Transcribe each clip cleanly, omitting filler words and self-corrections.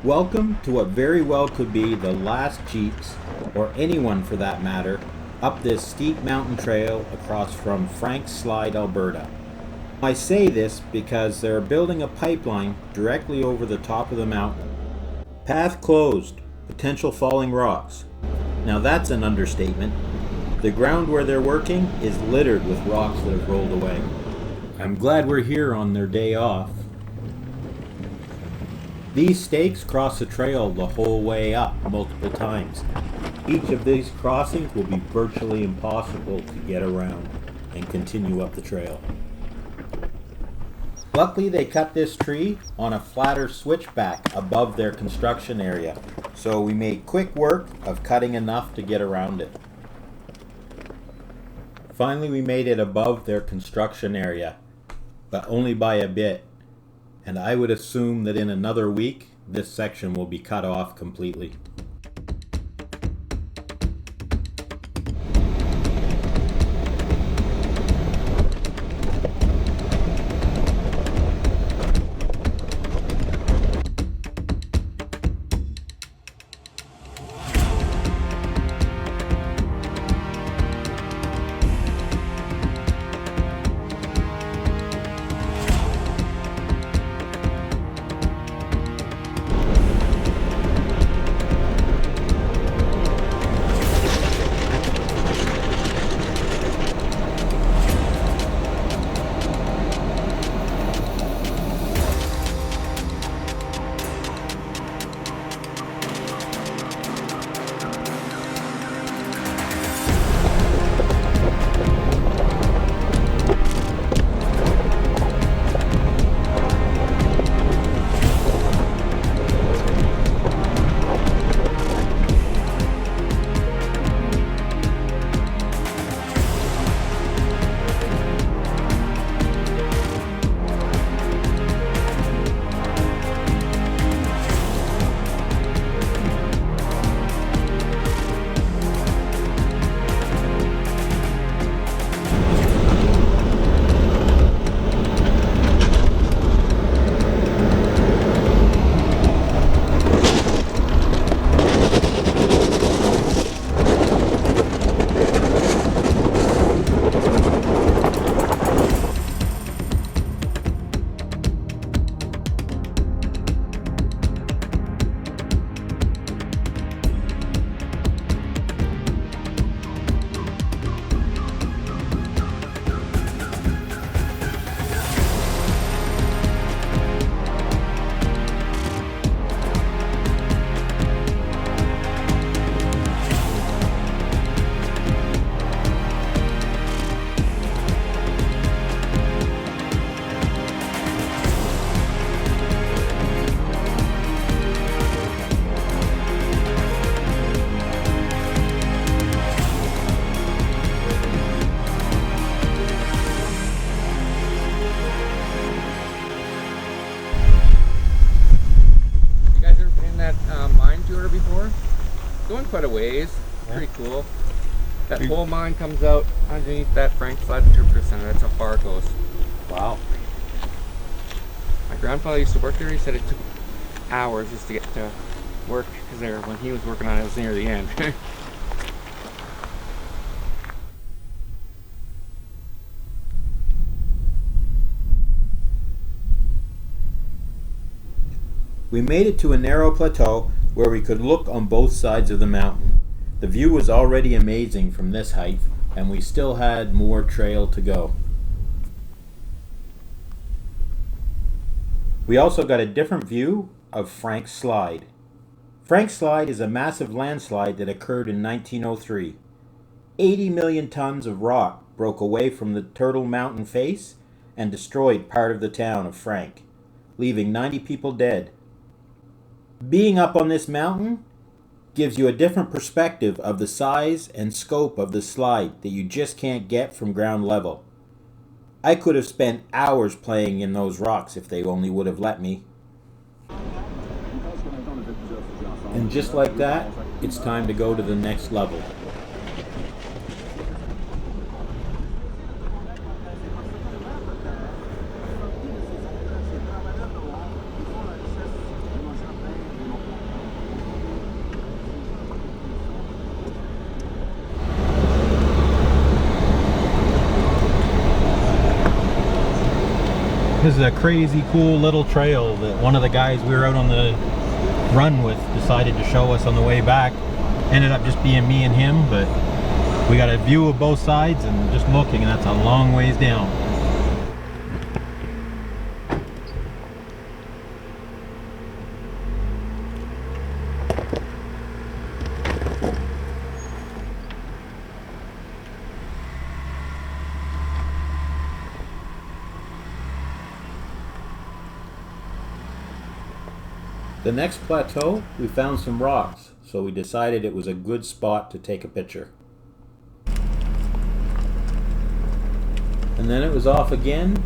Welcome to what very well could be the last Jeeps, or anyone for that matter, up this steep mountain trail across from Frank Slide, Alberta. I say this because they're building a pipeline directly over the top of the mountain. Path closed, potential falling rocks. Now that's an understatement. The ground where they're working is littered with rocks that have rolled away. I'm glad we're here on their day off. These stakes cross the trail the whole way up multiple times. Each of these crossings will be virtually impossible to get around and continue up the trail. Luckily they cut this tree on a flatter switchback above their construction area, so we made quick work of cutting enough to get around it. Finally we made it above their construction area, but only by a bit. And I would assume that in another week, this section will be cut off completely. Before. Going quite a ways. Pretty cool. That whole mine comes out underneath that Frank Slide Interpreter Center. That's how far it goes. Wow. My grandfather used to work there. He said it took hours just to get to work because when he was working on it, it was near the end. We made it to a narrow plateau where we could look on both sides of the mountain. The view was already amazing from this height, and we still had more trail to go. We also got a different view of Frank Slide. Frank Slide is a massive landslide that occurred in 1903. 80 million tons of rock broke away from the Turtle Mountain face and destroyed part of the town of Frank, leaving 90 people dead. Being up on this mountain gives you a different perspective of the size and scope of the slide that you just can't get from ground level. I could have spent hours playing in those rocks if they only would have let me. And just like that, it's time to go to the next level. is a crazy cool little trail that one of the guys we were out on the run with decided to show us on the way back. Ended up just being me and him, but we got a view of both sides and just looking, and that's a long ways down. The next plateau, we found some rocks, so we decided it was a good spot to take a picture. And then it was off again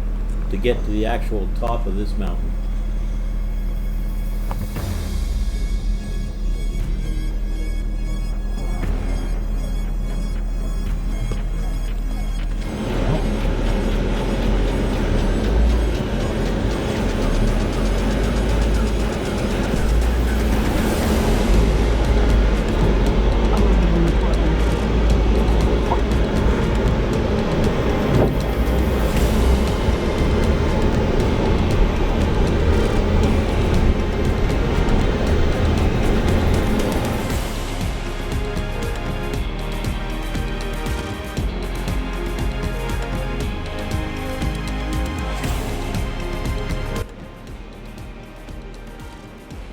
to get to the actual top of this mountain.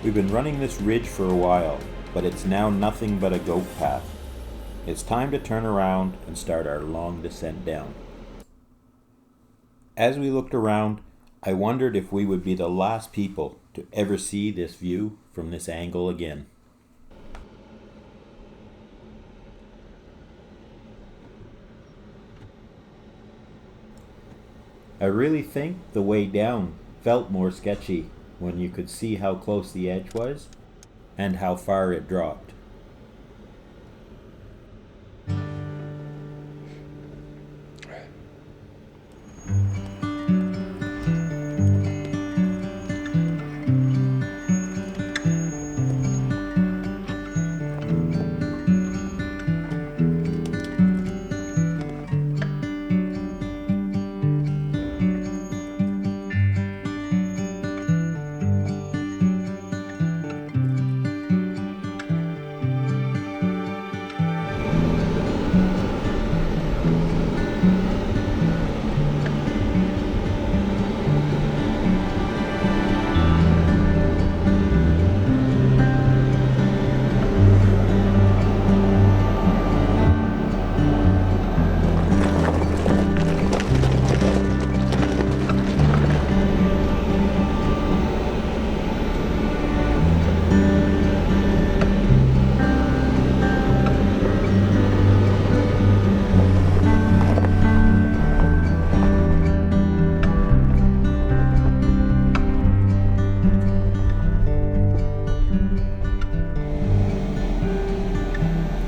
We've been running this ridge for a while, but it's now nothing but a goat path. It's time to turn around and start our long descent down. As we looked around, I wondered if we would be the last people to ever see this view from this angle again. I really think the way down felt more sketchy when you could see how close the edge was and how far it dropped.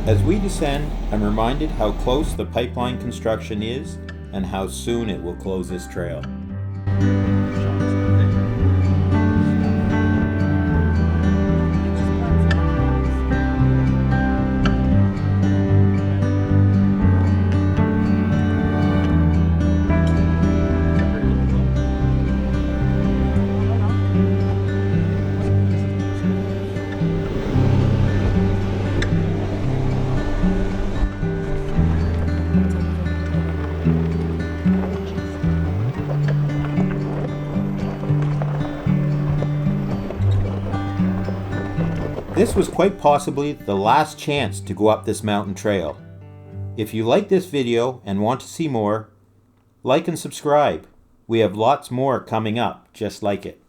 As we descend, I'm reminded how close the pipeline construction is and how soon it will close this trail. This was quite possibly the last chance to go up this mountain trail. If you like this video and want to see more, like and subscribe. We have lots more coming up just like it.